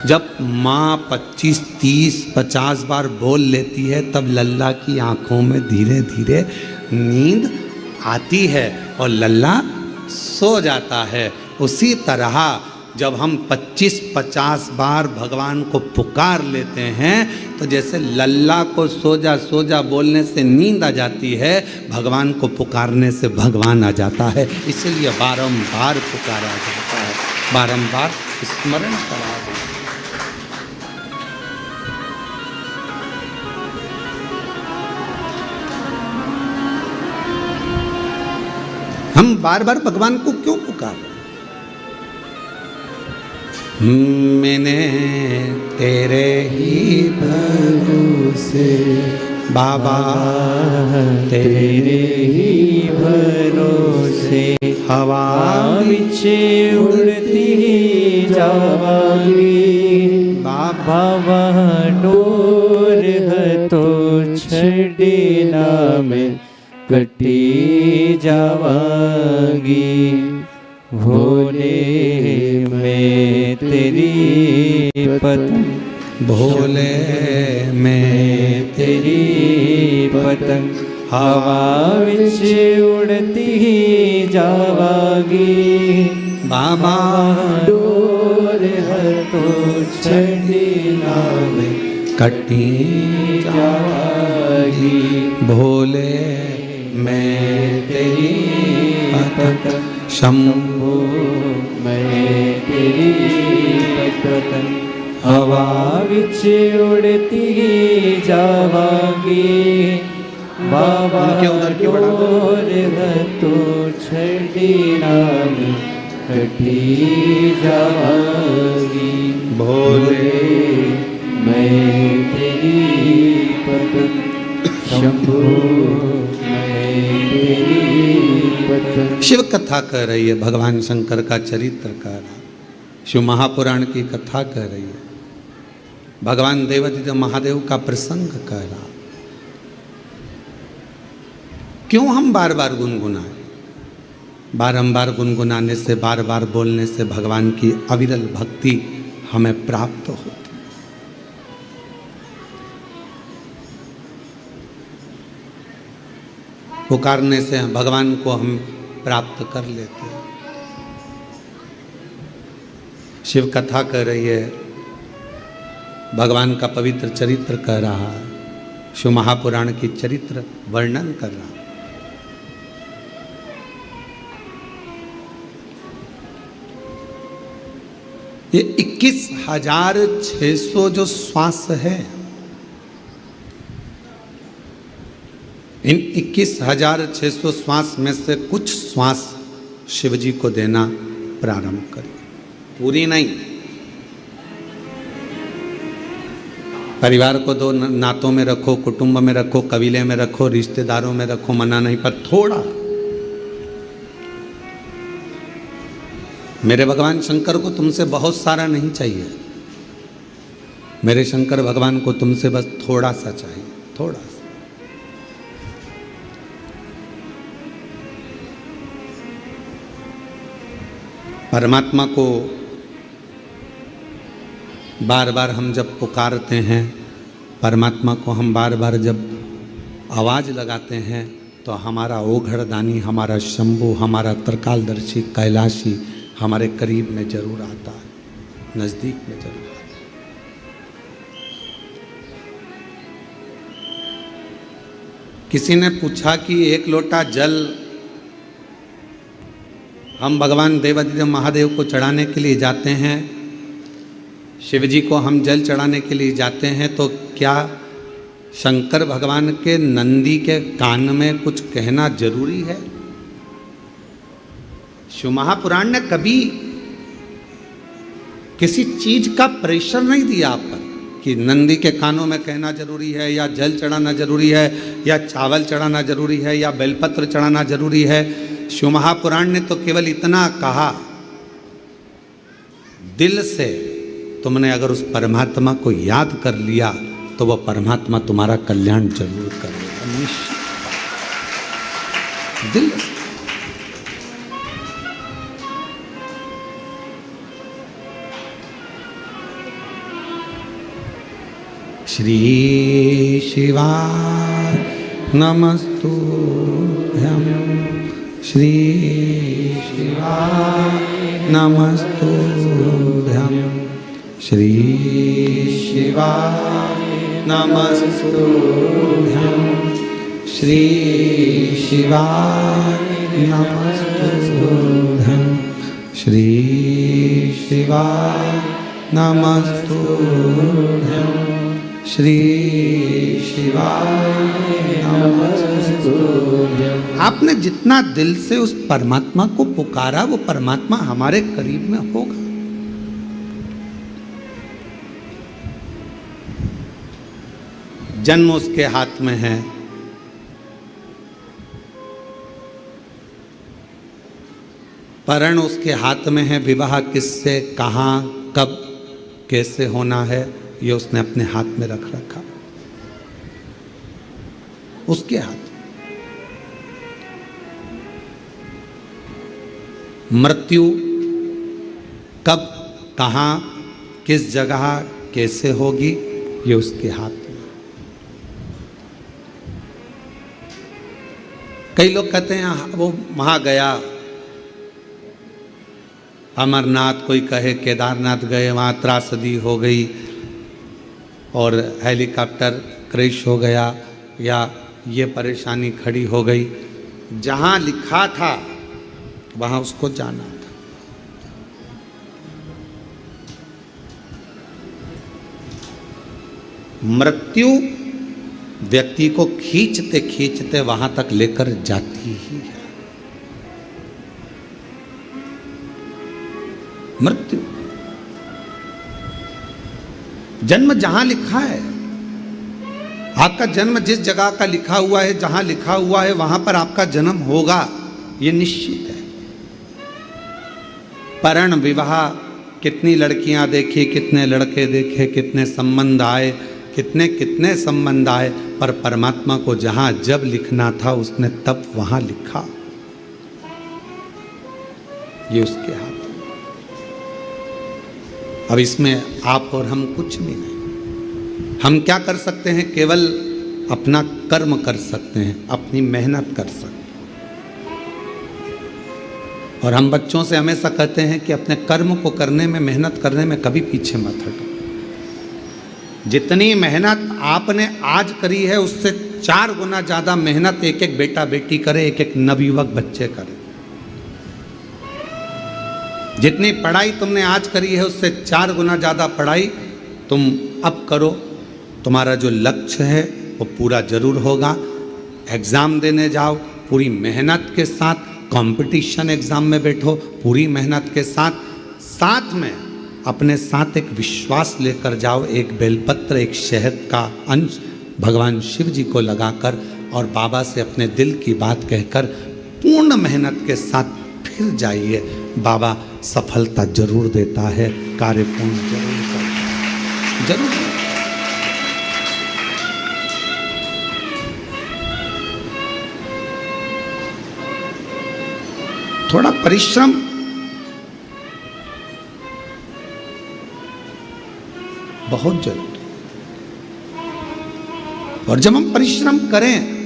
जब माँ 25, 30, 50 बार बोल लेती है तब लल्ला की आंखों में धीरे धीरे नींद आती है और लल्ला सो जाता है। उसी तरह जब हम 25-50 बार भगवान को पुकार लेते हैं तो जैसे लल्ला को सो जा बोलने से नींद आ जाती है, भगवान को पुकारने से भगवान आ जाता है। इसलिए बारंबार पुकारा जाता है, बारंबार स्मरण करा जाता है। हम बार बार भगवान को क्यों पुकार रहे हैं? मैंने तेरे ही भरोसे बाबा, तेरे ही भरोसे हवा विच उड़ती जावांगी बाबा, वहाँ डोर है तो छड़ना में कटी जावांगी। भोले मैं तेरी पतंग, भोले मैं तेरी पतंग हवा विच उड़ती जावांगी बाबा, डोर है तो छड़ना में कटी जावांगी। भोले मैं तेरी पतंग, शंभो मैं तेरी पतंग हवा विच उड़ती जावांगी बाबा, डोर है तो छड़ना में कटी जावांगी। भोले मैं तेरी पतंग, शंभो मैं तेरी पतंग। शिव कथा कह रही है, भगवान शंकर का चरित्र कह रहा, शिव महापुराण की कथा कह रही है, भगवान देवादिदेव महादेव का प्रसंग कह रहा। क्यों हम बार बार गुनगुनाएं? बारंबार गुनगुनाने से, बार बार बोलने से भगवान की अविरल भक्ति हमें प्राप्त होती। पुकारने से भगवान को हम प्राप्त कर लेते हैं। शिव कथा कह रही है, भगवान का पवित्र चरित्र कह रहा है, शिव महापुराण की चरित्र वर्णन कर रहा। ये 21,600 जो श्वास है, इन 21,600 श्वास में से कुछ श्वास शिव जी को देना प्रारंभ करें, पूरी नहीं। परिवार को दो, नातों में रखो, कुटुंब में रखो, कबीले में रखो, रिश्तेदारों में रखो, मना नहीं, पर थोड़ा। मेरे भगवान शंकर को तुमसे बहुत सारा नहीं चाहिए, मेरे शंकर भगवान को तुमसे बस थोड़ा सा चाहिए, थोड़ा सा। परमात्मा को बार बार हम जब पुकारते हैं, परमात्मा को हम बार बार जब आवाज़ लगाते हैं तो हमारा ओघड़दानी, हमारा शंभु, हमारा त्रिकालदर्शी कैलाशी हमारे करीब में जरूर आता है, नज़दीक में जरूर आता है। किसी ने पूछा कि एक लोटा जल हम भगवान देवादिदेव महादेव को चढ़ाने के लिए जाते हैं, शिव जी को हम जल चढ़ाने के लिए जाते हैं, तो क्या शंकर भगवान के नंदी के कान में कुछ कहना जरूरी है? शिव महापुराण ने कभी किसी चीज का प्रेशर नहीं दिया आप पर कि नंदी के कानों में कहना जरूरी है, या जल चढ़ाना जरूरी है, या चावल चढ़ाना जरूरी है, या बेलपत्र चढ़ाना जरूरी है। शिव महापुराण ने तो केवल इतना कहा, दिल से तुमने अगर उस परमात्मा को याद कर लिया तो वह परमात्मा तुम्हारा कल्याण जरूर करेगा, निश्चित। दिल से। श्री शिवाय नमस्तुभ्यं श्री शिवाय नमस्तुभ्यं श्री शिवाय नमस्तुभ्यं श्री शिवाय नमस्तुभ्यं श्री शिवाय नमस्तुभ्यं श्री शिवाय नमस्तुभ्यं। आपने जितना दिल से उस परमात्मा को पुकारा वो परमात्मा हमारे करीब में होगा। जन्म उसके हाथ में है, परण उसके हाथ में है, विवाह किससे कहाँ कब कैसे होना है ये उसने अपने हाथ में रख रखा, उसके हाथ। मृत्यु कब कहाँ किस जगह कैसे होगी ये उसके हाथ में। कई लोग कहते हैं वो वहां गया अमरनाथ, कोई कहे केदारनाथ गए, वहाँ त्रासदी हो गई और हेलीकॉप्टर क्रैश हो गया या ये परेशानी खड़ी हो गई। जहाँ लिखा था वहाँ उसको जाना था। मृत्यु व्यक्ति को खींचते खींचते वहाँ तक लेकर जाती ही है। मृत्यु जन्म जहां लिखा है, आपका जन्म जिस जगह का लिखा हुआ है, जहां लिखा हुआ है वहां पर आपका जन्म होगा, ये निश्चित है। परण विवाह कितनी लड़कियां देखी, कितने लड़के देखे, कितने संबंध आए, कितने कितने संबंध आए, पर परमात्मा को जहां जब लिखना था उसने तब वहां लिखा। ये उसके हाथ। अब इसमें आप और हम कुछ भी नहीं। हम क्या कर सकते हैं? केवल अपना कर्म कर सकते हैं, अपनी मेहनत कर सकते हैं। और हम बच्चों से हमेशा कहते हैं कि अपने कर्म को करने में, मेहनत करने में कभी पीछे मत हटो। जितनी मेहनत आपने आज करी है उससे 4 गुना ज़्यादा मेहनत एक एक बेटा बेटी करे, एक एक नवयुवक बच्चे करे। जितनी पढ़ाई तुमने आज करी है उससे 4 गुना ज़्यादा पढ़ाई तुम अब करो। तुम्हारा जो लक्ष्य है वो पूरा जरूर होगा। एग्ज़ाम देने जाओ पूरी मेहनत के साथ, कंपटीशन एग्ज़ाम में बैठो पूरी मेहनत के साथ, साथ में अपने साथ एक विश्वास लेकर जाओ, एक बेलपत्र, एक शहद का अंश भगवान शिव जी को लगाकर और बाबा से अपने दिल की बात कहकर पूर्ण मेहनत के साथ फिर जाइए। बाबा सफलता जरूर देता है, कार्य पूर्ण जरूर करता है, जरूर। थोड़ा परिश्रम बहुत जरूरी है। और जब हम परिश्रम करें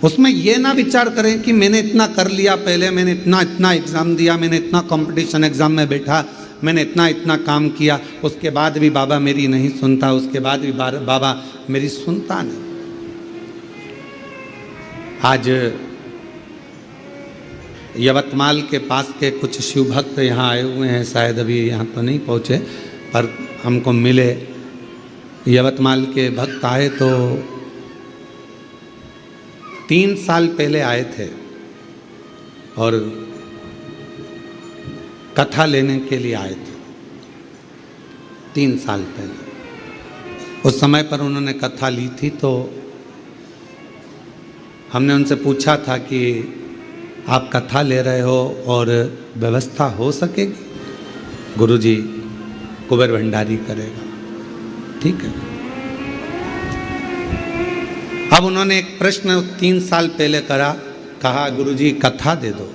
उसमें यह ना विचार करें कि मैंने इतना कर लिया, पहले मैंने इतना एग्ज़ाम दिया, मैंने इतना कंपटीशन एग्ज़ाम में बैठा, मैंने इतना काम किया, उसके बाद भी बाबा मेरी नहीं सुनता, उसके बाद भी बाबा मेरी सुनता नहीं। आज यवतमाल के पास के कुछ शिव भक्त यहाँ आए हुए हैं, शायद अभी यहाँ तो नहीं पहुँचे पर हमको मिले। यवतमाल के भक्त आए तो 3 साल पहले आए थे और कथा लेने के लिए आए थे। 3 साल पहले उस समय पर उन्होंने कथा ली थी तो हमने उनसे पूछा था कि आप कथा ले रहे हो और व्यवस्था हो सकेगी? गुरुजी कुबेर भंडारी करेगा, ठीक है। अब उन्होंने एक प्रश्न 3 साल पहले कहा गुरुजी कथा दे दो।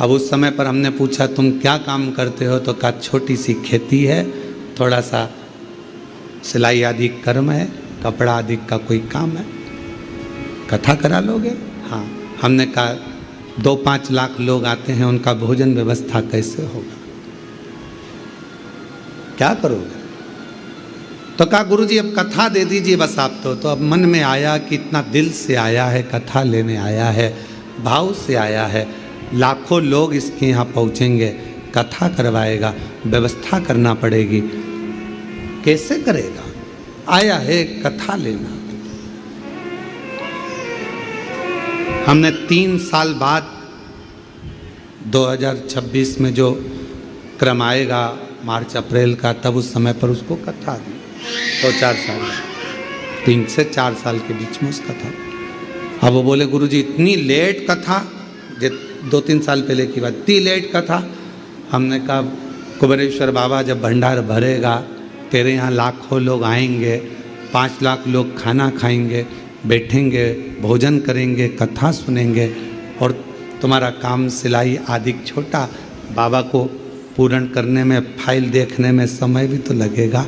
अब उस समय पर हमने पूछा तुम क्या काम करते हो? तो कहा छोटी सी खेती है, थोड़ा सा सिलाई आदि कर्म है, कपड़ा आदि का कोई काम है, कथा करा लोगे? हाँ। हमने कहा 2-5 लाख लोग आते हैं, उनका भोजन व्यवस्था कैसे होगा, क्या करोगे? तो कहा गुरुजी अब कथा दे दीजिए बस आप तो अब मन में आया कि इतना दिल से आया है, कथा लेने आया है, भाव से आया है, लाखों लोग इसके यहाँ पहुँचेंगे, कथा करवाएगा, व्यवस्था करना पड़ेगी, कैसे करेगा? आया है कथा लेना। हमने 3 साल बाद 2026 में जो क्रम आएगा मार्च अप्रैल का, तब उस समय पर उसको कथा दी। तो 4 साल, 3 से 4 साल के बीच में उसका था। अब वो बोले गुरुजी इतनी लेट कथा, 2-3 साल पहले की बात, इतनी लेट कथा। हमने कहा कुबेरेश्वर बाबा जब भंडार भरेगा, तेरे यहाँ लाखों लोग आएंगे, 5 लाख लोग खाना खाएंगे, बैठेंगे, भोजन करेंगे, कथा सुनेंगे, और तुम्हारा काम सिलाई आदि छोटा, बाबा को पूर्ण करने में, फाइल देखने में समय भी तो लगेगा,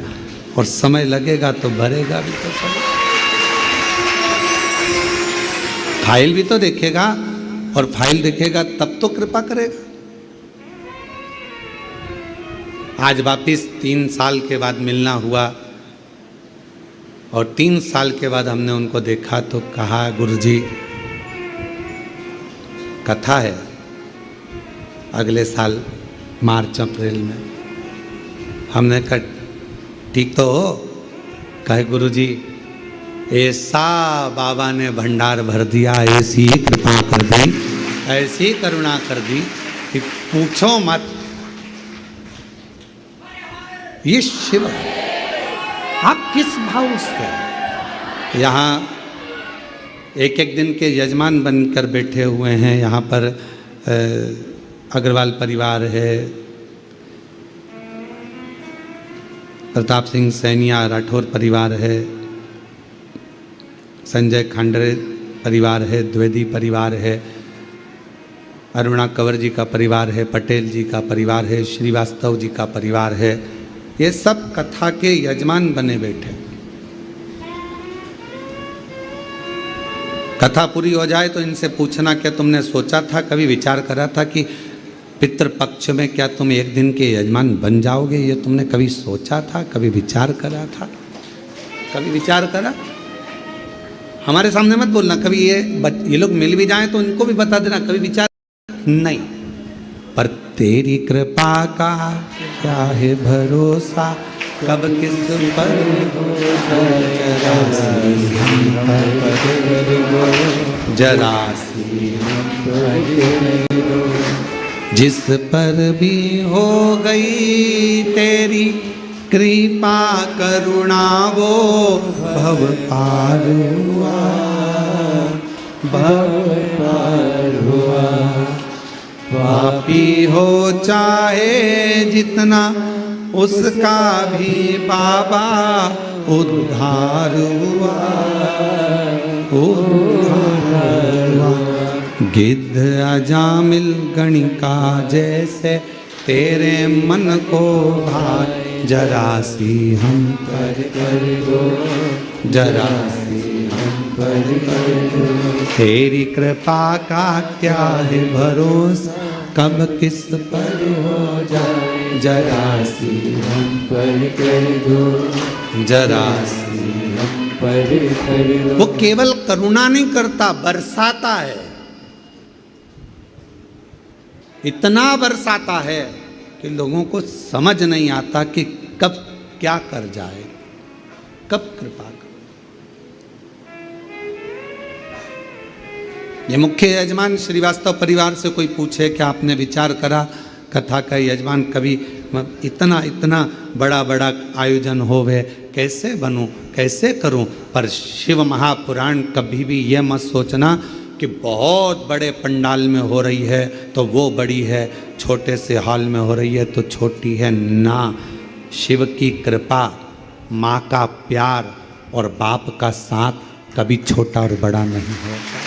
और समय लगेगा तो भरेगा भी तो समय, फाइल भी तो देखेगा, और फाइल देखेगा तब तो कृपा करेगा। आज वापिस 3 साल के बाद मिलना हुआ, और 3 साल के बाद हमने उनको देखा तो कहा गुरुजी कथा है अगले साल मार्च अप्रैल में। हमने कहा ठीक तो हो? कहे गुरुजी ऐसा बाबा ने भंडार भर दिया, ऐसी कृपा कर दी, ऐसी करुणा कर दी कि पूछो मत। ये शिव है, आप किस भाव से यहाँ एक एक दिन के यजमान बनकर बैठे हुए हैं। यहाँ पर अग्रवाल परिवार है, प्रताप सिंह सैनिया राठौर परिवार है, संजय खांडरे परिवार है, द्विवेदी परिवार है, अरुणा कंवर जी का परिवार है, पटेल जी का परिवार है, श्रीवास्तव जी का परिवार है। ये सब कथा के यजमान बने बैठे। कथा पूरी हो जाए तो इनसे पूछना क्या तुमने सोचा था, कभी विचार करा था कि पितृपक्ष में क्या तुम एक दिन के यजमान बन जाओगे? ये तुमने कभी सोचा था, कभी विचार करा था? कभी विचार करा? हमारे सामने मत बोलना। कभी ये लोग मिल भी जाएं तो इनको भी बता देना, कभी विचार नहीं। पर तेरी कृपा का क्या है भरोसा, कब किस पर जरासी जिस पर भी हो गई तेरी कृपा करुणा, वो भव पार हुआ, भव पार हुआ। पापी हो चाहे जितना, उसका भी बाबा उद्धार हुआ, उद्धार हुआ। गिद्ध अजामिल गणिका जैसे तेरे मन को भाए, जरा सी हम पर कर दो, जरा सी हम पर कर दो। तेरी कृपा का क्या है भरोसा, कब किस पर हो जाए, जरा सी हम पर कर दो, जरा सी हम पर कर दो। वो केवल करुणा नहीं करता, बरसाता है, इतना बरसाता है कि लोगों को समझ नहीं आता कि कब क्या कर जाए, कब कृपा कर। ये मुख्य यजमान श्रीवास्तव परिवार से कोई पूछे कि आपने विचार करा कथा का यजमान कभी इतना इतना बड़ा बड़ा आयोजन होवे, कैसे बनूं, कैसे करूं? पर शिव महापुराण कभी भी ये मत सोचना कि बहुत बड़े पंडाल में हो रही है तो वो बड़ी है, छोटे से हॉल में हो रही है तो छोटी है ना। शिव की कृपा, माँ का प्यार और बाप का साथ कभी छोटा और बड़ा नहीं होता।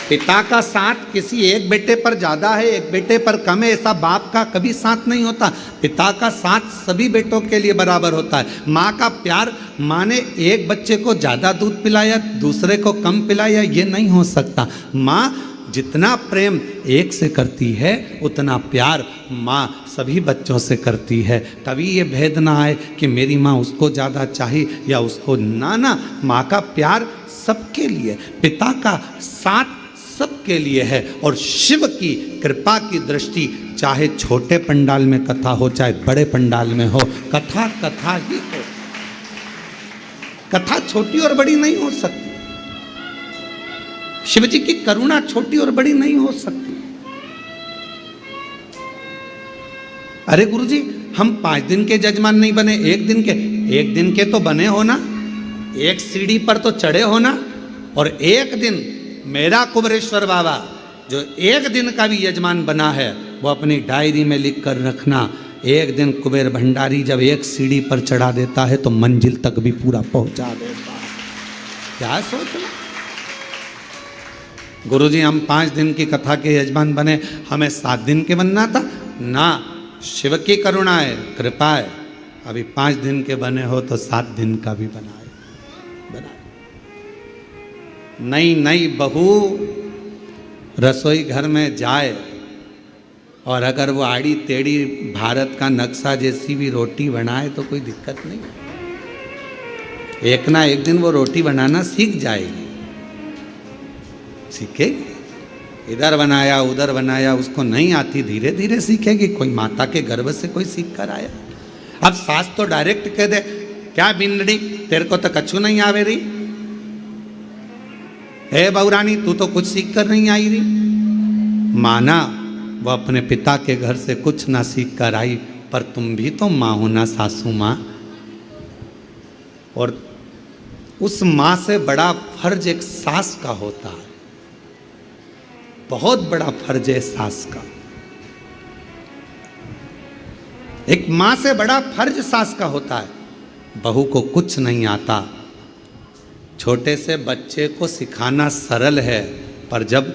पिता का साथ किसी एक बेटे पर ज़्यादा है, एक बेटे पर कम है, ऐसा बाप का कभी साथ नहीं होता। पिता का साथ सभी बेटों के लिए बराबर होता है। माँ का प्यार, माँ ने एक बच्चे को ज़्यादा दूध पिलाया, दूसरे को कम पिलाया, ये नहीं हो सकता। माँ जितना प्रेम एक से करती है उतना प्यार माँ सभी बच्चों से करती है। तभी ये भेद ना आए कि मेरी माँ उसको ज़्यादा चाहिए या उसको ना। माँ का प्यार सबके लिए, पिता का साथ सबके लिए है। और शिव की कृपा की दृष्टि चाहे छोटे पंडाल में कथा हो चाहे बड़े पंडाल में हो, कथा कथा ही हो। कथा छोटी और बड़ी नहीं हो सकती। शिव जी की करुणा छोटी और बड़ी नहीं हो सकती। अरे गुरुजी, हम 5 दिन के जजमान नहीं बने, 1 दिन के तो बने हो ना, एक सीढ़ी पर तो चढ़े हो ना। और एक दिन मेरा कुबेरेश्वर बाबा जो 1 दिन का भी यजमान बना है, वो अपनी डायरी में लिख कर रखना। एक दिन कुबेर भंडारी जब एक सीढ़ी पर चढ़ा देता है तो मंजिल तक भी पूरा पहुंचा देता है। क्या सोचना गुरुजी, हम 5 दिन की कथा के यजमान बने, हमें 7 दिन के बनना था ना। शिव की करुणा है, कृपा है। अभी 5 दिन के बने हो तो 7 दिन का भी बनाए। नई बहू रसोई घर में जाए और अगर वो आड़ी टेढ़ी भारत का नक्शा जैसी भी रोटी बनाए तो कोई दिक्कत नहीं। एक ना एक दिन वो रोटी बनाना सीख जाएगी, सीखेगी। इधर बनाया उधर बनाया, उसको नहीं आती, धीरे धीरे सीखेगी। कोई माता के गर्भ से कोई सीख कर आया। अब सास तो डायरेक्ट कह दे, क्या बिंदड़ी तेरे को तो कछु नहीं आवे रही, हे बहुरानी तू तो कुछ सीख कर नहीं आई रही। माना वो अपने पिता के घर से कुछ ना सीख कर आई, पर तुम भी तो माँ हो ना सासू माँ। और उस माँ से बड़ा फर्ज एक सास का होता है, बहुत बड़ा फर्ज है सास का। एक माँ से बड़ा फर्ज सास का होता है। बहू को कुछ नहीं आता, छोटे से बच्चे को सिखाना सरल है, पर जब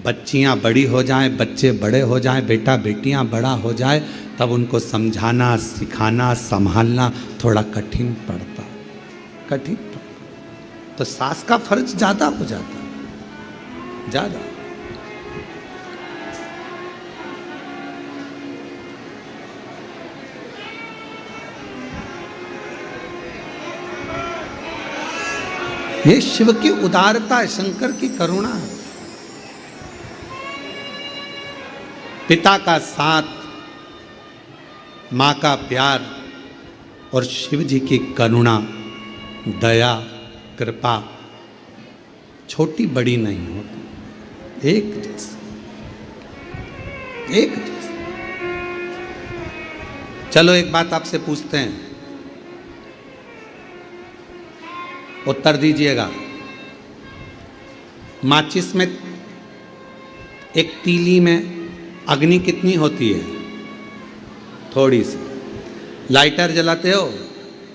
बच्चियां बड़ी हो जाएं, बच्चे बड़े हो जाएं, बेटा बेटियां बड़ा हो जाए, तब उनको समझाना सिखाना संभालना थोड़ा कठिन पड़ता। तो सास का फर्ज ज़्यादा हो जाता है, ज़्यादा। ये शिव की उदारता है, शंकर की करुणा है। पिता का साथ, माँ का प्यार और शिव जी की करुणा, दया, कृपा छोटी बड़ी नहीं होती, एक जैसी। चलो एक बात आपसे पूछते हैं, उत्तर दीजिएगा। माचिस में, एक तीली में अग्नि कितनी होती है? थोड़ी सी। लाइटर जलाते हो?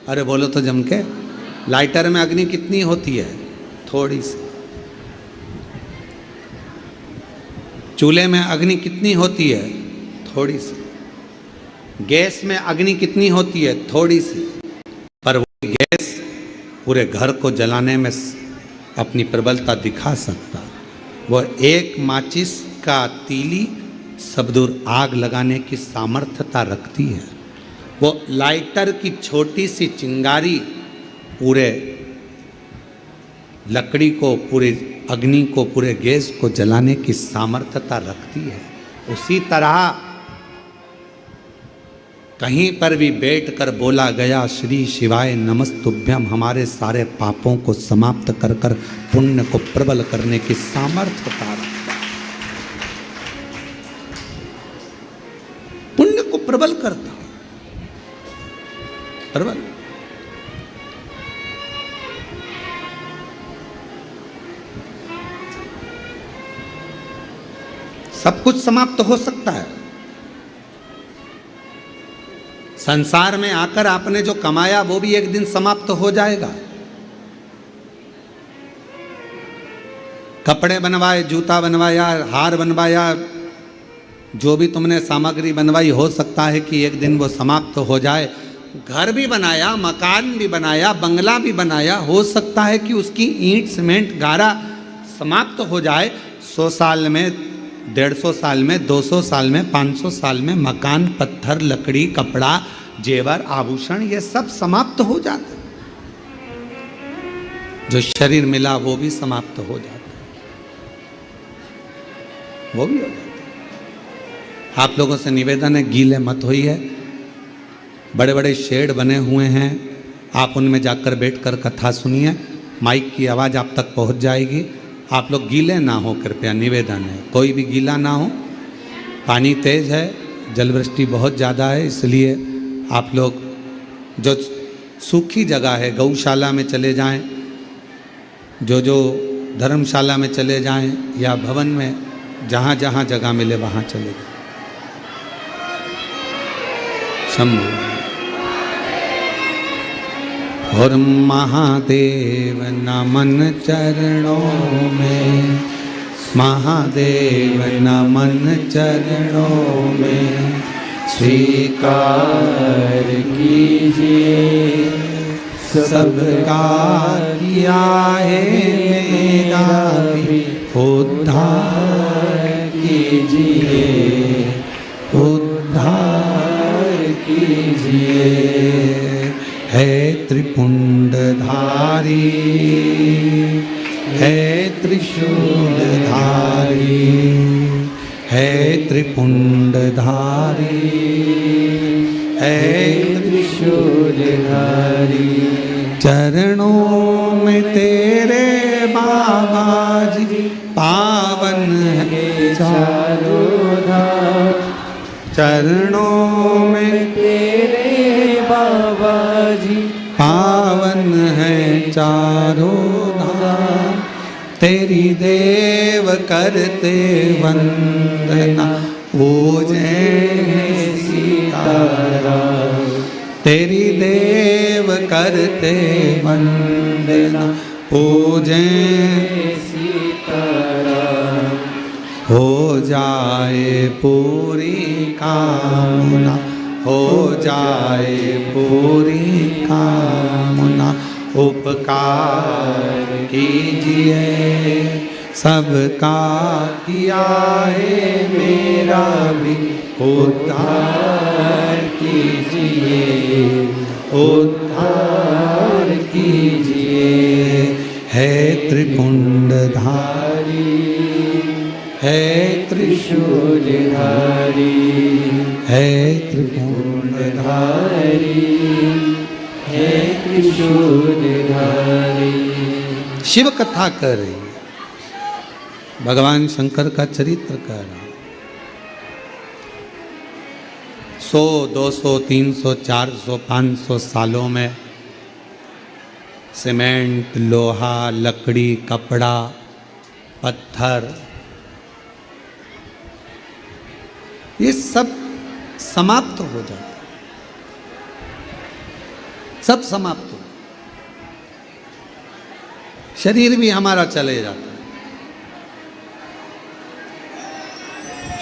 अरे बोलो तो जम के। लाइटर में अग्नि कितनी होती है? थोड़ी सी। चूल्हे में अग्नि कितनी होती है? थोड़ी सी। गैस में अग्नि कितनी होती है? थोड़ी सी। पर वो गैस पूरे घर को जलाने में अपनी प्रबलता दिखा सकता। वो एक माचिस का तीली सब दूर आग लगाने की सामर्थ्यता रखती है। वो लाइटर की छोटी सी चिंगारी पूरे लकड़ी को, पूरे अग्नि को, पूरे गैस को जलाने की सामर्थ्यता रखती है। उसी तरह कहीं पर भी बैठकर बोला गया श्री शिवाय नमस्तुभ्यम, हमारे सारे पापों को समाप्त कर कर पुण्य को प्रबल करने की सामर्थ्यता रखता है। पुण्य को प्रबल करता, प्रबल। सब कुछ समाप्त हो सकता है। संसार में आकर आपने जो कमाया वो भी एक दिन समाप्त हो जाएगा। कपड़े बनवाए, जूता बनवाया, हार बनवाया, जो भी तुमने सामग्री बनवाई, हो सकता है कि एक दिन वो समाप्त हो जाए। घर भी बनाया, मकान भी बनाया, बंगला भी बनाया, हो सकता है कि उसकी ईंट सीमेंट गारा समाप्त हो जाए। 100 साल में, 150 साल में, 200 साल में, 500 साल में मकान, पत्थर, लकड़ी, कपड़ा, जेवर, आभूषण, ये सब समाप्त हो जाते। जो शरीर मिला वो भी समाप्त हो जाता, वो भी हो जाता। आप लोगों से निवेदन है, गीले मत होइए। बड़े बड़े शेड बने हुए हैं, आप उनमें जाकर बैठकर कथा सुनिए, माइक की आवाज़ आप तक पहुंच जाएगी। आप लोग गीले ना हो, कृपया निवेदन है, कोई भी गीला ना हो। पानी तेज है, जलवृष्टि बहुत ज़्यादा है, इसलिए आप लोग जो सूखी जगह है, गौशाला में चले जाएं, जो धर्मशाला में चले जाएं, या भवन में, जहाँ जहाँ जगह मिले वहाँ चले जाएं। शंभु। और महादेव नमन चरणों में, महादेव नमन चरणों में, स्वीकार कीजिए सबका किया है मेरा भी उद्धार कीजिए, उद्धार कीजिए। है त्रिपुंडधारी, है त्रिशूलधारी, है त्रिपुंडधारी, है त्रिशूलधारी। चरणों में तेरे बाबा जी पावन है चारों धाम, चरणों में तेरे बाबा जी पावन है चारों धाम। तेरी देव करते वंदना, पूजे सीताराम। तेरी देव करते वंदना, पूजे सीताराम। हो जाए पूरी कामना, हो जाए पूरी कामना। उपकार कीजिए सबका किया है मेरा भी उद्धार कीजिए, उद्धार कीजिए। है त्रिपुंडधारी, है त्रिशूलधारी, है त्रिपुंडधारी, है त्रिशूलधारी। शिव कथा कर रही है, भगवान शंकर का चरित्र कर रहा है। 100, 200, 300, 400, 500 सालों में सीमेंट, लोहा, लकड़ी, कपड़ा, पत्थर, ये सब समाप्त हो जाता, सब समाप्त हो, शरीर भी हमारा चले जाता है।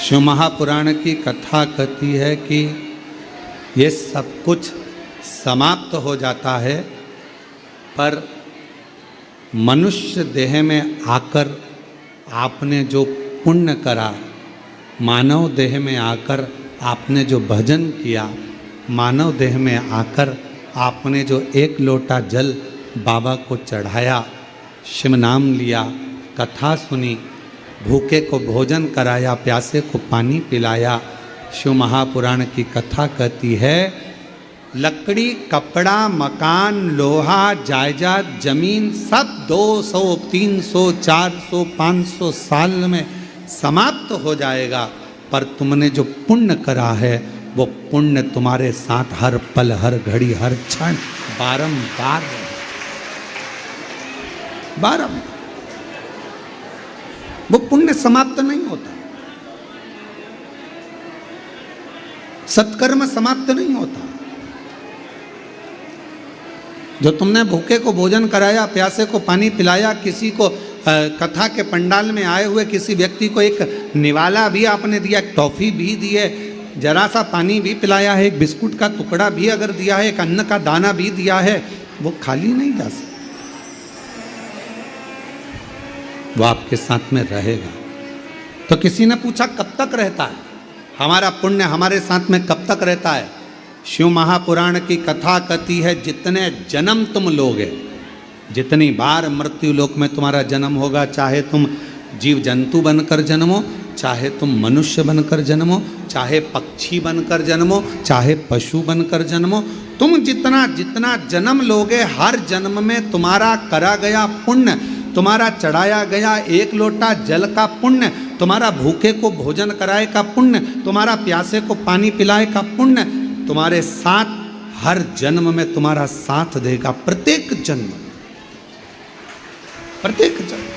शिव महापुराण की कथा कहती है कि ये सब कुछ समाप्त हो जाता है, पर मनुष्य देह में आकर आपने जो पुण्य करा, मानव देह में आकर आपने जो भजन किया, मानव देह में आकर आपने जो एक लोटा जल बाबा को चढ़ाया, शिव नाम लिया, कथा सुनी, भूखे को भोजन कराया, प्यासे को पानी पिलाया। शिव महापुराण की कथा कहती है, लकड़ी, कपड़ा, मकान, लोहा, जायदाद, जमीन सब 200, 300, 400, 500 साल में समाप्त हो जाएगा, पर तुमने जो पुण्य करा है वो पुण्य तुम्हारे साथ हर पल, हर घड़ी, हर क्षण बारंबार बारंबार। वो पुण्य समाप्त नहीं होता, सत्कर्म समाप्त नहीं होता। जो तुमने भूखे को भोजन कराया, प्यासे को पानी पिलाया, किसी को कथा के पंडाल में आए हुए किसी व्यक्ति को एक निवाला भी आपने दिया, एक टॉफ़ी भी दी है, जरा सा पानी भी पिलाया है, एक बिस्कुट का टुकड़ा भी अगर दिया है, एक अन्न का दाना भी दिया है, वो खाली नहीं जा सकता, वो आपके साथ में रहेगा। तो किसी ने पूछा कब तक रहता है हमारा पुण्य, हमारे साथ में कब तक रहता है? शिव महापुराण की कथा कहती है जितने जन्म तुम लोगे, जितनी बार मृत्यु लोक में तुम्हारा जन्म होगा, चाहे तुम जीव जंतु बनकर जन्मो, चाहे तुम मनुष्य बनकर जन्मो, चाहे पक्षी बनकर जन्मो, चाहे पशु बनकर जन्मो, तुम जितना जितना जन्म लोगे, हर जन्म में तुम्हारा करा गया पुण्य, तुम्हारा चढ़ाया गया एक लोटा जल का पुण्य, तुम्हारा भूखे को भोजन कराए का पुण्य, तुम्हारा प्यासे को पानी पिलाए का पुण्य तुम्हारे साथ हर जन्म में तुम्हारा साथ देगा, प्रत्येक जन्म, प्रत्येक जन्म।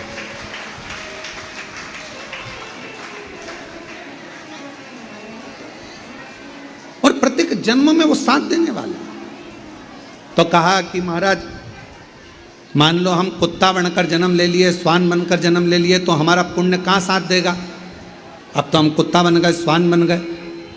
और प्रत्येक जन्म में वो साथ देने वाला। तो कहा कि महाराज मान लो हम कुत्ता बनकर जन्म ले लिए, श्वान बनकर जन्म ले लिए, तो हमारा पुण्य कहाँ साथ देगा? अब तो हम कुत्ता बन गए, श्वान बन गए।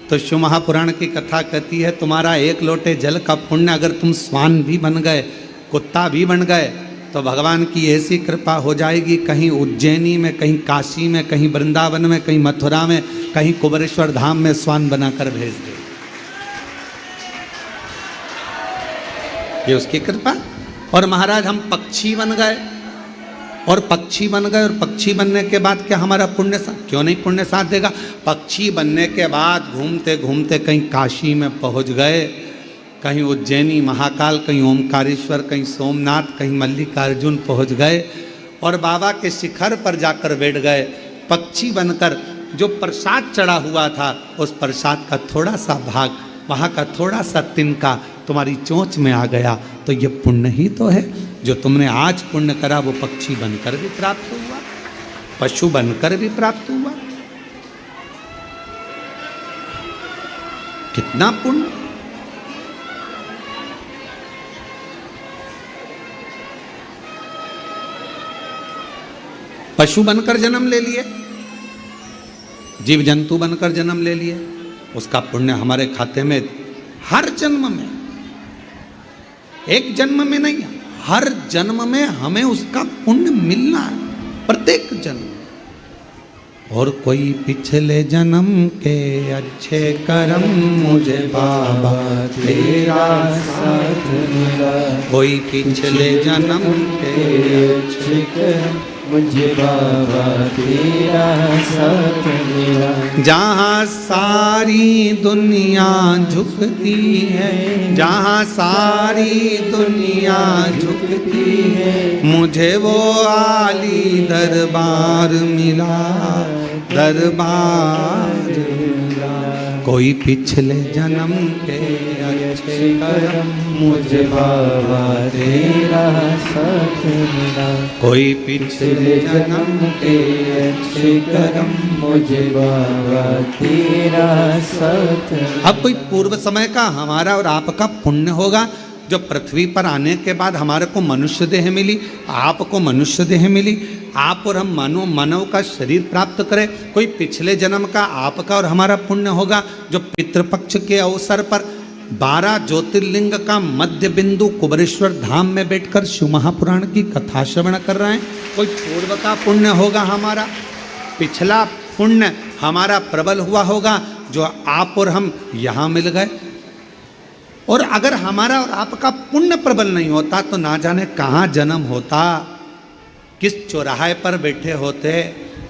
तो शिव महापुराण की कथा कहती है तुम्हारा एक लोटे जल का पुण्य अगर तुम श्वान भी बन गए, कुत्ता भी बन गए, तो भगवान की ऐसी कृपा हो जाएगी, कहीं उज्जैनी में, कहीं काशी में, कहीं वृंदावन में, कहीं मथुरा में, कहीं कुबेरेश्वर धाम में श्वान बनाकर भेज दे। ये उसकी कृपा। और महाराज हम पक्षी बन गए, और पक्षी बन गए, और पक्षी बनने के बाद क्या हमारा पुण्य क्यों नहीं पुण्य साथ देगा? पक्षी बनने के बाद घूमते घूमते कहीं काशी में पहुंच गए, कहीं उज्जैनी महाकाल, कहीं ओमकारेश्वर, कहीं सोमनाथ, कहीं मल्लिकार्जुन पहुंच गए, और बाबा के शिखर पर जाकर बैठ गए। पक्षी बनकर जो प्रसाद चढ़ा हुआ था, उस प्रसाद का थोड़ा सा भाग, वहाँ का थोड़ा सा तिनका तुम्हारी चोंच में आ गया, तो ये पुण्य ही तो है। जो तुमने आज पुण्य करा वो पक्षी बनकर भी प्राप्त हुआ, पशु बनकर भी प्राप्त हुआ। कितना पुण्य! पशु बनकर जन्म ले लिए, जीव जंतु बनकर जन्म ले लिए, उसका पुण्य हमारे खाते में हर जन्म में, एक जन्म में नहीं, हर जन्म में हमें उसका पुण्य मिलना है, प्रत्येक जन्म। और कोई पिछले जन्म के अच्छे कर्म मुझे बाबा तेरा साथ मिला, कोई पिछले जन्म के अच्छे कर्म मुझे बाबा तेरा साथ मिला। जहाँ सारी दुनिया झुकती है, जहाँ सारी दुनिया झुकती है, मुझे वो आली दरबार मिला, दरबार मिला। कोई पिछले जन्म के अच्छे कर्म मुझे बाबा तेरा साथ मिला, कोई पिछले जन्म के अच्छे कर्म मुझे बाबा तेरा साथ। अब कोई पूर्व समय का हमारा और आपका पुण्य होगा, जो पृथ्वी पर आने के बाद हमारे को मनुष्य देह मिली, आपको मनुष्य देह मिली, आप और हम मानव का शरीर प्राप्त करें। कोई पिछले जन्म का आपका और हमारा पुण्य होगा, जो पितृपक्ष के अवसर पर 12 ज्योतिर्लिंग का मध्य बिंदु कुबेरेश्वर धाम में बैठकर शिव महापुराण की कथा श्रवण कर रहे हैं। कोई पूर्व का पुण्य होगा हमारा, पिछला पुण्य हमारा प्रबल हुआ होगा, जो आप और हम यहाँ मिल गए। और अगर हमारा और आपका पुण्य प्रबल नहीं होता तो ना जाने कहाँ जन्म होता, किस चौराहे पर बैठे होते,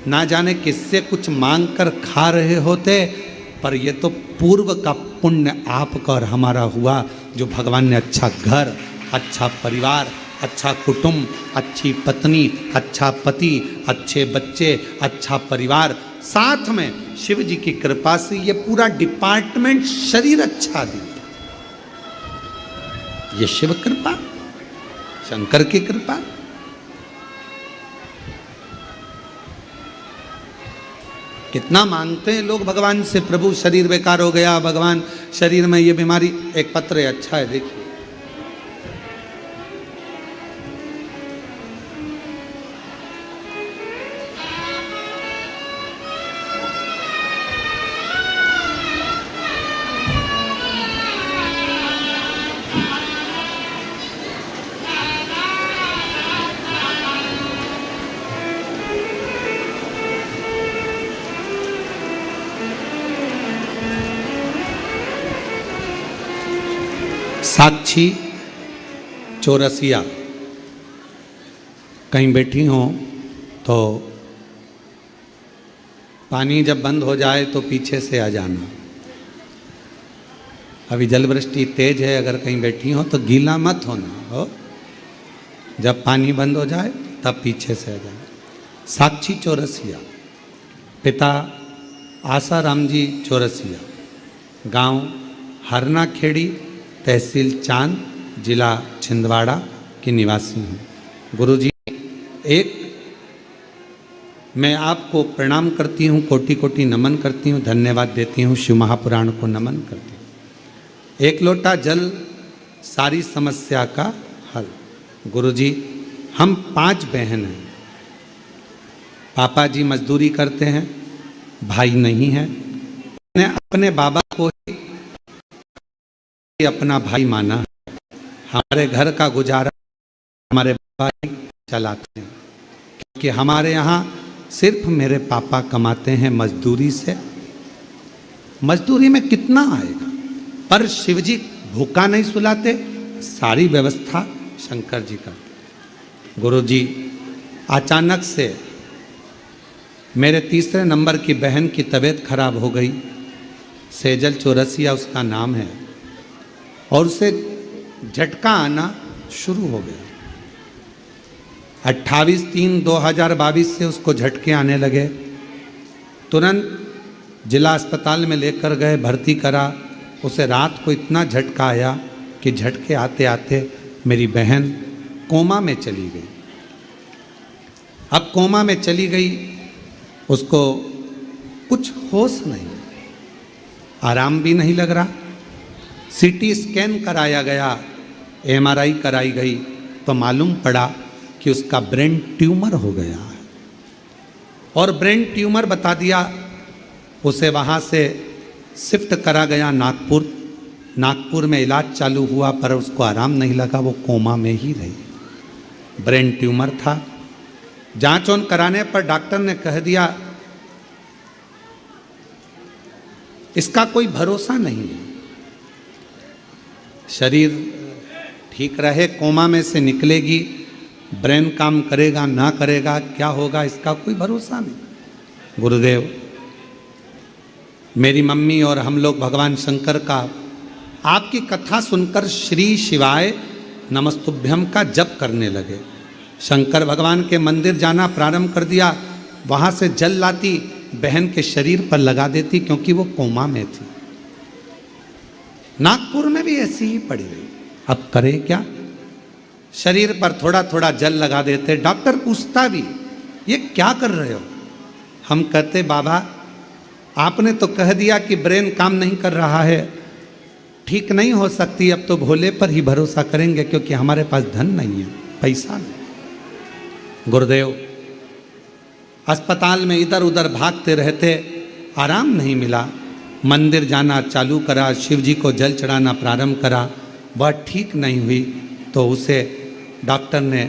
ना जाने किससे कुछ मांग कर खा रहे होते। पर ये तो पूर्व का पुण्य आपका और हमारा हुआ, जो भगवान ने अच्छा घर, अच्छा परिवार, अच्छा कुटुंब, अच्छी पत्नी, अच्छा पति, अच्छे बच्चे, अच्छा परिवार, साथ में शिव जी की कृपा से ये पूरा डिपार्टमेंट शरीर अच्छा दिया। ये शिव कृपा, शंकर की कृपा। कितना मांगते हैं लोग भगवान से, प्रभु शरीर बेकार हो गया, भगवान शरीर में ये बीमारी। एक पत्र है, अच्छा है, देखिए। साक्षी चौरसिया कहीं बैठी हो तो पानी जब बंद हो जाए तो पीछे से आ जाना। अभी जल वृष्टि तेज है, अगर कहीं बैठी हो तो गीला मत होना हो। जब पानी बंद हो जाए तब पीछे से आ जाना। साक्षी चौरसिया, पिता आसाराम जी चौरसिया, गांव हरना खेड़ी, तहसील चांद, जिला छिंदवाड़ा की निवासी हूँ। गुरुजी, एक मैं आपको प्रणाम करती हूँ, कोटि कोटि नमन करती हूँ, धन्यवाद देती हूँ, शिव महापुराण को नमन करती हूँ। एक लोटा जल सारी समस्या का हल। गुरुजी, हम 5 बहन हैं। पापा जी मजदूरी करते हैं, भाई नहीं है। मैंने अपने बाबा को ही अपना भाई माना। हमारे घर का गुजारा हमारे बाबा ही चलाते हैं, क्योंकि हमारे यहाँ सिर्फ मेरे पापा कमाते हैं मजदूरी से। मजदूरी में कितना आएगा, पर शिवजी भूखा नहीं सुलाते, सारी व्यवस्था शंकर जी करते। गुरुजी, अचानक से मेरे तीसरे नंबर की बहन की तबीयत खराब हो गई। सेजल चौरसिया उसका नाम है, और उसे झटका आना शुरू हो गया। 28/3/2022 से उसको झटके आने लगे। तुरंत जिला अस्पताल में लेकर गए, भर्ती करा। उसे रात को इतना झटका आया कि झटके आते आते मेरी बहन कोमा में चली गई। अब कोमा में चली गई, उसको कुछ होश नहीं, आराम भी नहीं लग रहा। सीटी स्कैन कराया गया, एमआरआई कराई गई, तो मालूम पड़ा कि उसका ब्रेन ट्यूमर हो गया है। और ब्रेन ट्यूमर बता दिया। उसे वहाँ से शिफ्ट करा गया नागपुर। नागपुर में इलाज चालू हुआ, पर उसको आराम नहीं लगा, वो कोमा में ही रही। ब्रेन ट्यूमर था। जांच वांच कराने पर डॉक्टर ने कह दिया इसका कोई भरोसा नहीं है। शरीर ठीक रहे, कोमा में से निकलेगी, ब्रेन काम करेगा ना करेगा, क्या होगा, इसका कोई भरोसा नहीं। गुरुदेव, मेरी मम्मी और हम लोग भगवान शंकर का आपकी कथा सुनकर श्री शिवाय नमस्तुभ्यम का जप करने लगे। शंकर भगवान के मंदिर जाना प्रारंभ कर दिया। वहाँ से जल लाती, बहन के शरीर पर लगा देती, क्योंकि वो कोमा में थी। नागपुर में भी ऐसी ही पड़ी रही। अब करे क्या? शरीर पर थोड़ा थोड़ा जल लगा देते। डॉक्टर पूछता भी, ये क्या कर रहे हो? हम कहते, बाबा आपने तो कह दिया कि ब्रेन काम नहीं कर रहा है, ठीक नहीं हो सकती, अब तो भोले पर ही भरोसा करेंगे, क्योंकि हमारे पास धन नहीं है, पैसा नहीं। गुरुदेव, अस्पताल में इधर उधर भागते रहते, आराम नहीं मिला। मंदिर जाना चालू करा, शिव जी को जल चढ़ाना प्रारंभ करा, वह ठीक नहीं हुई। तो उसे डॉक्टर ने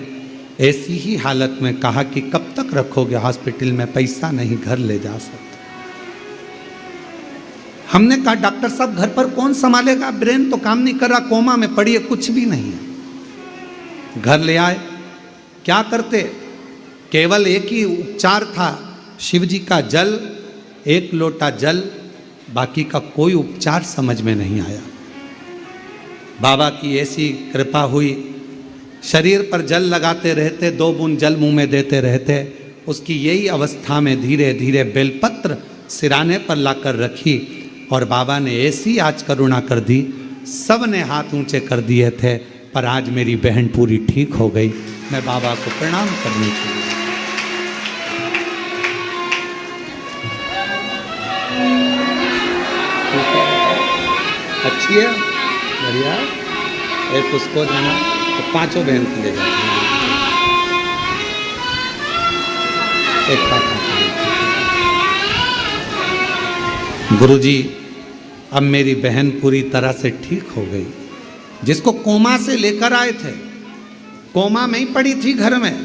ऐसी ही हालत में कहा कि कब तक रखोगे हॉस्पिटल में, पैसा नहीं, घर ले जा सकते। हमने कहा डॉक्टर साहब घर पर कौन संभालेगा, ब्रेन तो काम नहीं कर रहा, कोमा में पड़ी है, कुछ भी नहीं है। घर ले आए, क्या करते? केवल एक ही उपचार था, शिव जी का जल, 1 लोटा जल, बाकी का कोई उपचार समझ में नहीं आया। बाबा की ऐसी कृपा हुई, शरीर पर जल लगाते रहते, 2 बूंद जल मुंह में देते रहते। उसकी यही अवस्था में धीरे धीरे बेलपत्र सिराने पर लाकर रखी, और बाबा ने ऐसी आज करुणा कर दी, सब ने हाथ ऊंचे कर दिए थे, पर आज मेरी बहन पूरी ठीक हो गई। मैं बाबा को प्रणाम करने के लिए अच्छी है, बढ़िया। एक उसको देना, तो 5 बहन को ले जाना, एक पापा। गुरुजी, अब मेरी बहन पूरी तरह से ठीक हो गई। जिसको कोमा से लेकर आए थे, कोमा में ही पड़ी थी घर में,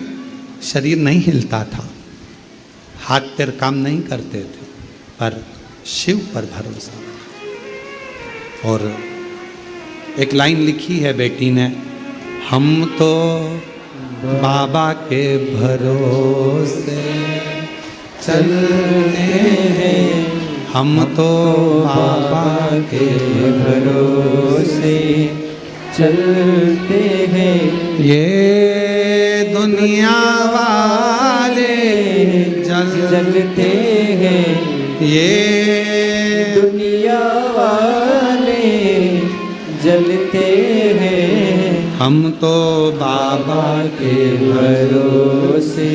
शरीर नहीं हिलता था, हाथ पैर काम नहीं करते थे, पर शिव पर भरोसा। और एक लाइन लिखी है बेटी ने, हम तो बाबा के भरोसे चलते हैं, हम तो बाबा के भरोसे चलते हैं। ये दुनिया वाले जलते हैं, ये दुनिया वाले जलते हैं। हम तो बाबा के भरोसे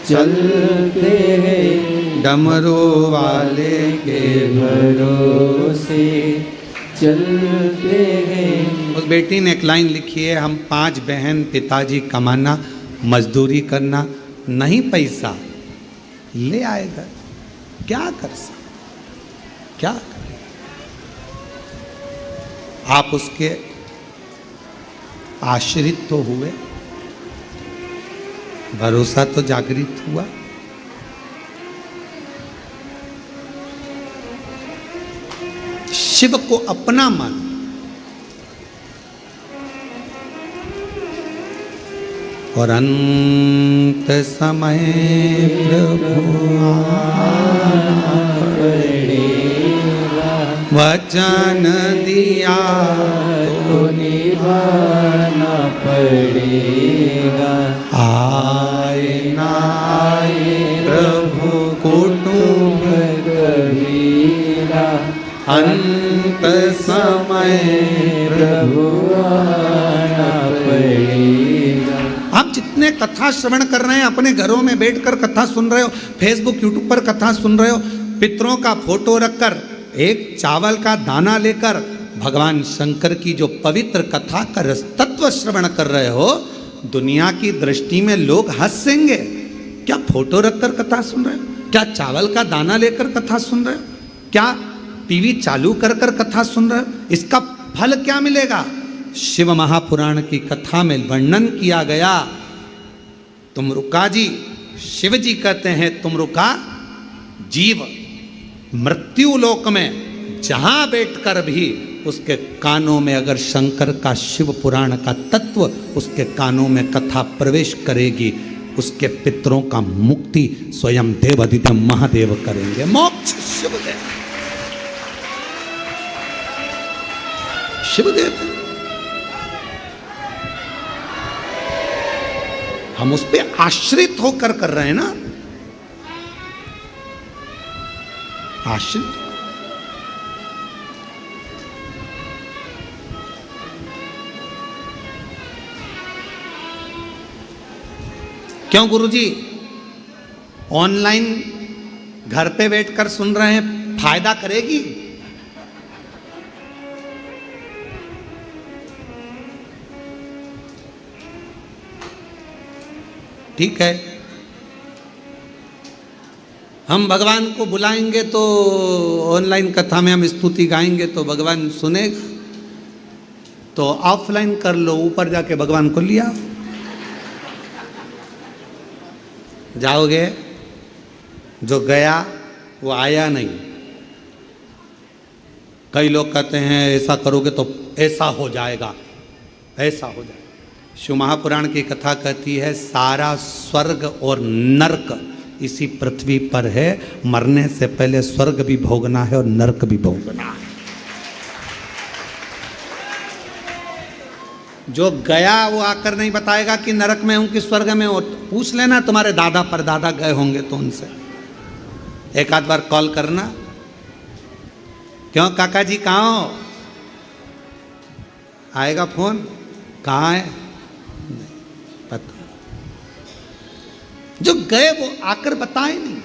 चलते हैं, डमरू वाले के भरोसे चलते हैं। उस बेटी ने एक लाइन लिखी है, हम 5 बहन, पिताजी कमाना, मजदूरी करना, नहीं पैसा ले आएगा, क्या कर सकते, क्या करें। आप उसके आश्रित तो हुए, भरोसा तो जागृत हुआ। शिव को अपना मान, और अंत समय प्रभु आना पड़ेगा, वचन दिया तो निभाना पड़ेगा। आए ना आए प्रभु कुटुंब कबीरा, अंत समय प्रभु आना पड़ेगा। आप जितने कथा श्रवण कर रहे हैं, अपने घरों में बैठकर कथा सुन रहे हो, फेसबुक यूट्यूब पर कथा सुन रहे हो, पितरों का फोटो रखकर, एक चावल का दाना लेकर भगवान शंकर की जो पवित्र कथा का रसतत्व श्रवण कर रहे हो, दुनिया की दृष्टि में लोग हंसेंगे। क्या फोटो रखकर कथा सुन रहे हो? क्या चावल का दाना लेकर कथा सुन रहे हो? क्या टीवी चालू कर कर कथा सुन रहे हो? इसका फल क्या मिलेगा? शिव महापुराण की कथा में वर्णन किया गया, तुम रुका जी, शिव जी कहते हैं तुम रुका, जीव मृत्यु लोक में जहां बैठकर भी उसके कानों में अगर शंकर का शिव पुराण का तत्व उसके कानों में कथा प्रवेश करेगी, उसके पितरों का मुक्ति स्वयं देवादिदेव महादेव करेंगे। मोक्ष शिवदेव, शिवदेव। हम उस पर आश्रित होकर कर रहे हैं ना, आश्रित। क्यों गुरुजी? ऑनलाइन घर पे बैठकर सुन रहे हैं, फायदा करेगी? ठीक है, हम भगवान को बुलाएंगे तो ऑनलाइन कथा में हम स्तुति गाएंगे तो भगवान सुनेगा, तो ऑफलाइन कर लो, ऊपर जाके भगवान को लिया। जाओगे, जो गया वो आया नहीं। कई लोग कहते हैं ऐसा करोगे तो ऐसा हो जाएगा, ऐसा हो जाएगा। शिव महापुराण की कथा कहती है सारा स्वर्ग और नरक इसी पृथ्वी पर है, मरने से पहले स्वर्ग भी भोगना है और नरक भी भोगना है। जो गया वो आकर नहीं बताएगा कि नरक में हूं कि स्वर्ग में हूं। पूछ लेना, तुम्हारे दादा परदादा गए होंगे तो उनसे एक आध बार कॉल करना, क्यों काका जी कहाँ हो? आएगा फोन, कहाँ है? पता। जो गए वो आकर बताए नहीं।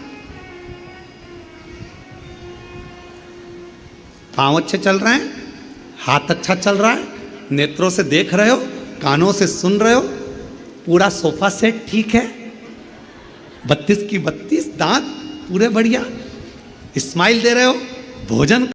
पांव अच्छे चल रहे हैं, हाथ अच्छा चल रहा है, नेत्रों से देख रहे हो, कानों से सुन रहे हो, पूरा सोफा सेट ठीक है, 32 की 32 दांत पूरे बढ़िया, स्माइल दे रहे हो, भोजन